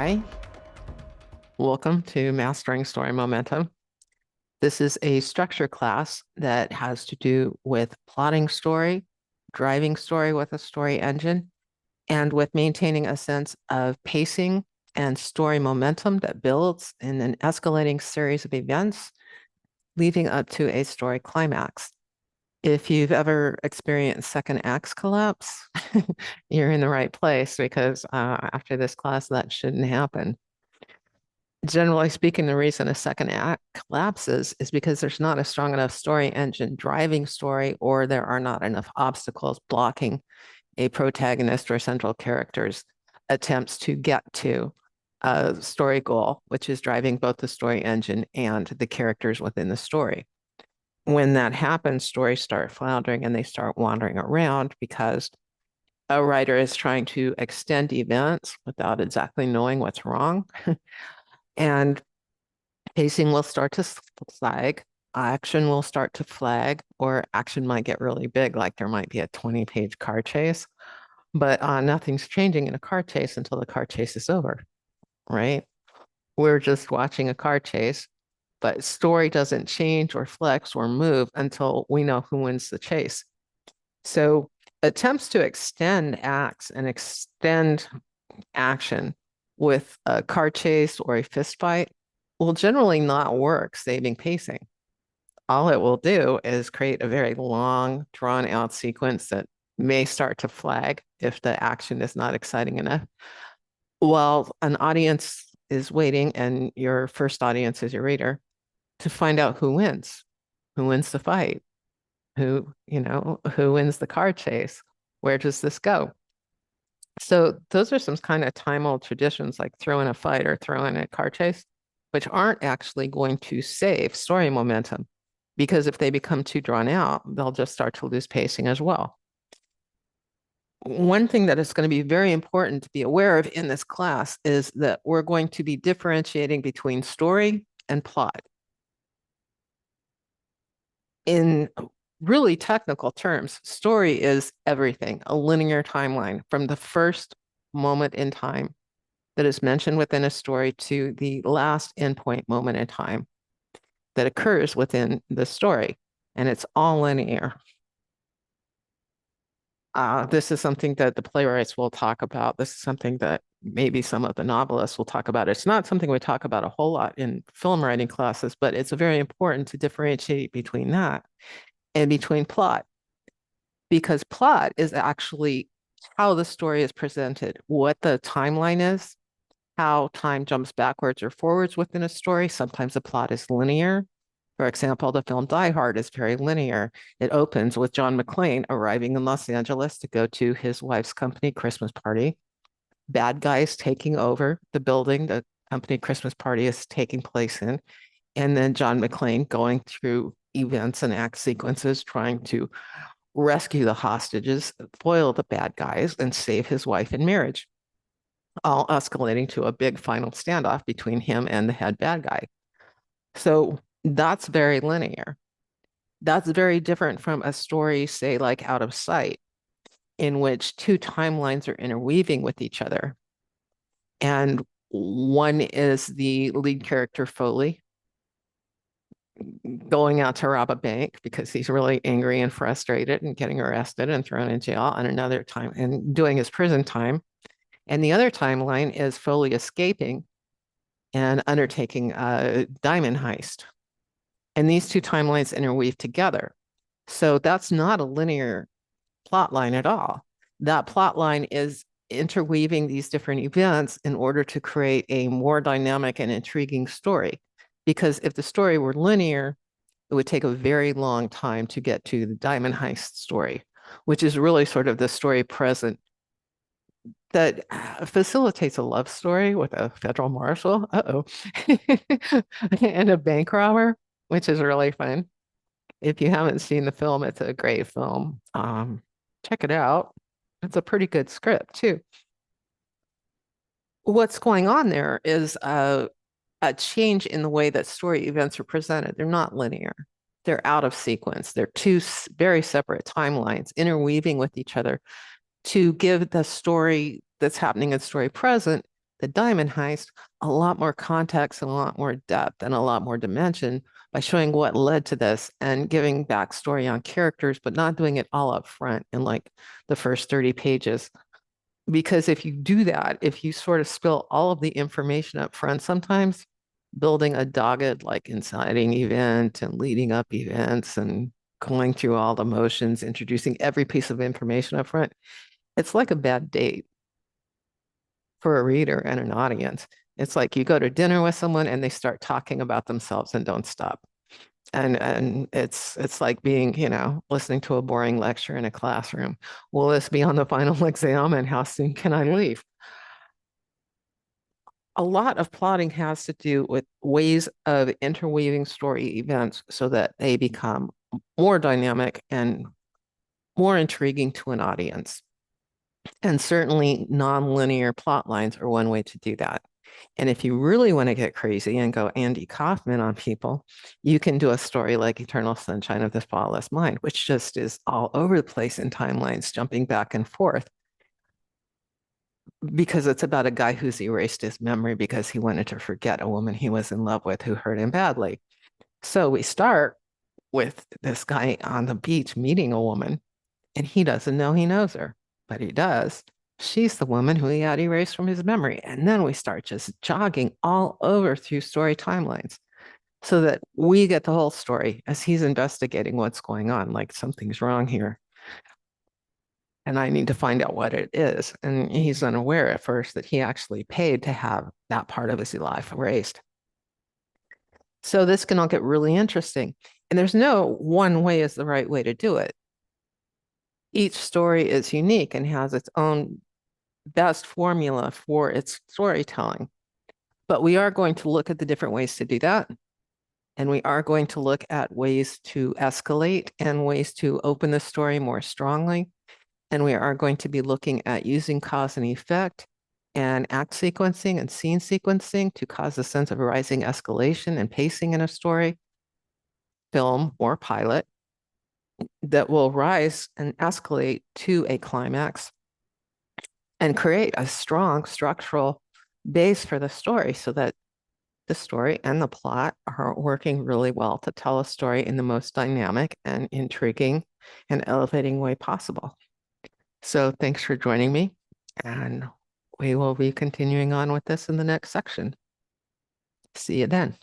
Hi, welcome to Mastering Story Momentum. This is a structure class that has to do with plotting story, driving story with a story engine, and with maintaining a sense of pacing and story momentum that builds in an escalating series of events leading up to a story climax. If you've ever experienced second acts collapse, you're in the right place because after this class, that shouldn't happen. Generally speaking, the reason a second act collapses is because there's not a strong enough story engine driving story, or there are not enough obstacles blocking a protagonist or central character's attempts to get to a story goal, which is driving both the story engine and the characters within the story. When that happens, stories start floundering and they start wandering around because a writer is trying to extend events without exactly knowing what's wrong. And pacing will start to flag, action will start to flag, or action might get really big, like there might be a 20-page car chase, but nothing's changing in a car chase until the car chase is over, right? We're just watching a car chase, but story doesn't change or flex or move until we know who wins the chase. So attempts to extend acts and extend action with a car chase or a fist fight will generally not work saving pacing. All it will do is create a very long, drawn out sequence that may start to flag if the action is not exciting enough. While an audience is waiting, and your first audience is your reader, to find out who wins the fight, who wins the car chase, where does this go? So those are some kind of time-old traditions like throw in a fight or throw in a car chase, which aren't actually going to save story momentum, because if they become too drawn out, they'll just start to lose pacing as well. One thing that is going to be very important to be aware of in this class is that we're going to be differentiating between story and plot. In really technical terms, story is everything, a linear timeline from the first moment in time that is mentioned within a story to the last endpoint moment in time that occurs within the story. And it's all linear. This is something that the playwrights will talk about. This is something that maybe some of the novelists will talk about. It's not something we talk about a whole lot in film writing classes, but it's very important to differentiate between that and between plot, because plot is actually how the story is presented, what the timeline is, how time jumps backwards or forwards within a story. Sometimes the plot is linear. For example, the film Die Hard is very linear. It opens with John McClane arriving in Los Angeles to go to his wife's company Christmas party. Bad guys taking over the building the company Christmas party is taking place in. And then John McClane going through events and act sequences, trying to rescue the hostages, foil the bad guys, and save his wife and marriage, all escalating to a big final standoff between him and the head bad guy. So that's very linear. That's very different from a story, say, like Out of Sight, in which two timelines are interweaving with each other. And one is the lead character, Foley, going out to rob a bank because he's really angry and frustrated and getting arrested and thrown in jail, and another time and doing his prison time. And the other timeline is Foley escaping and undertaking a diamond heist. And these two timelines interweave together. So that's not a linear plot line at all. That plot line is interweaving these different events in order to create a more dynamic and intriguing story. Because if the story were linear, it would take a very long time to get to the diamond heist story, which is really sort of the story present that facilitates a love story with a federal marshal, and a bank robber, which is really fun. If you haven't seen the film, it's a great film. Check it out. It's a pretty good script too. What's going on there is a change in the way that story events are presented. They're not linear. They're out of sequence. They're two very separate timelines interweaving with each other to give the story that's happening in story present the Diamond Heist a lot more context and a lot more depth and a lot more dimension by showing what led to this and giving backstory on characters, but not doing it all up front in like the first 30 pages. Because if you do that, if you sort of spill all of the information up front, sometimes building a dogged, like inciting event and leading up events and going through all the motions, introducing every piece of information up front, it's like a bad date for a reader and an audience. It's like you go to dinner with someone and they start talking about themselves and don't stop. And it's like being, listening to a boring lecture in a classroom. Will this be on the final exam and how soon can I leave? A lot of plotting has to do with ways of interweaving story events so that they become more dynamic and more intriguing to an audience. And certainly non-linear plot lines are one way to do that. And if you really want to get crazy and go Andy Kaufman on people, you can do a story like Eternal Sunshine of the Spotless Mind, which just is all over the place in timelines, jumping back and forth, because it's about a guy who's erased his memory because he wanted to forget a woman he was in love with who hurt him badly. So we start with this guy on the beach meeting a woman, and he doesn't know he knows her, but he does. She's the woman who he had erased from his memory. And then we start just jogging all over through story timelines so that we get the whole story as he's investigating what's going on. Like something's wrong here. And I need to find out what it is. And he's unaware at first that he actually paid to have that part of his life erased. So this can all get really interesting. And there's no one way is the right way to do it. Each story is unique and has its own best formula for its storytelling. But we are going to look at the different ways to do that. And we are going to look at ways to escalate and ways to open the story more strongly. And we are going to be looking at using cause and effect and act sequencing and scene sequencing to cause a sense of rising escalation and pacing in a story, film, or pilot that will rise and escalate to a climax and create a strong structural base for the story so that the story and the plot are working really well to tell a story in the most dynamic and intriguing and elevating way possible. So thanks for joining me, and we will be continuing on with this in the next section. See you then.